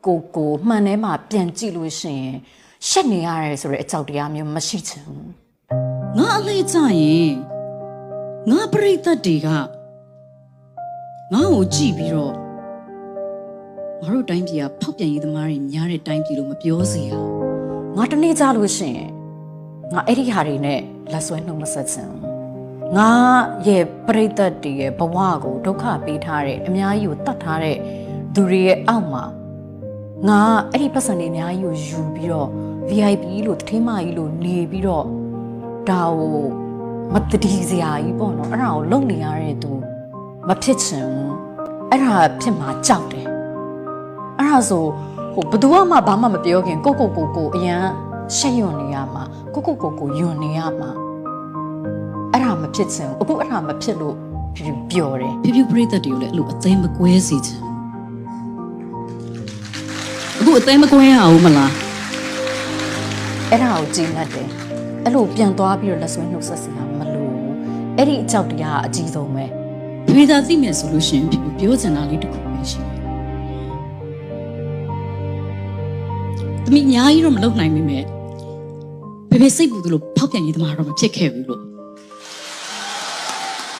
ကိုမှန်ထဲမှာပြန်ကြည့်လို့ရှိရင်ရှက်နေရတယ်ဆိုတဲ့အကြောက်တရားမျိုးမရှိချင်ဘူး ငါအလေးကြရင်ငါပရိသတ်တွေကငါ့ကိုကြည့်ပြီးတော့ငါတို့တိုင်းပြည်ကဖောက်ပြန်ရေးသမားတွေများတဲ့တိုင်းပြည်လို့မပြောစေရ ငါတနေ့ကြလို့ရှိရင်ငါအဲ့ဒီဟာတွေနဲ့လက်ဆွဲနှုတ်မဆက်ချင်ဘူးငါရဲ့ပရိသတ်တွေရဲ့ဘဝကိုဒုက္ခပေးထားတဲ့အများကြီးကိုတတ်ထားတဲ့သူတွေရဲ့အောက်မှာငါအဲ့ဒီပတ်စံတွေအများကြီးကိုယူပြီးတော့ VIP လို့တထင်းမကြီးလို့နေပြီးတော့ဒါကိုမတတိစရာကြီးပေါ့နော်အဲ့ဒါကိုလုံနေရတဲ့သူမဖြစ်ချင်ဘူးအဲ့ဒါဖြစ်မှာကြောက်တယ်အဲ့ဒါဆိုဘယ်သူမှဘာမှမပြောခင်ကိုအရန်ရှက်ယွန်နေရမှာကိုယွန်နေရမှာအဲ့ဒါမဖြစ်ချင်ဘူးအခုအဲ့ဒါမဖြစ်လို့ပျော်တယ် ဖြူဖြူပရိသတ်တွေကိုလည်းအဲ့လိုအသိမကွဲစေချင်အခုအသိမကွဲရအောင်မလား အဲ့ဒါကိုကြည်လက်တယ်အဲ့လိုပြန်သွားပြီးတော့လက်ဆွဲနှုတ်ဆက်စရာမလိုဘူးအဲ့ဒီအကြောက်တရားကအကြီးဆုံးပဲ ဖြူသာသိမယ်ဆိုလို့ရှိရင်ဖြူပြောချင်တာလေးတစ်ခုပဲရှိတယ်သမီးအများကြီးတော့မလုပ်နိုင်မိမဲ့ဖေဖေစိတ်ပူသလိုဖောက်ပြန်ရေးသမားတော့မဖြစ်ခဲ့ဘူးလို့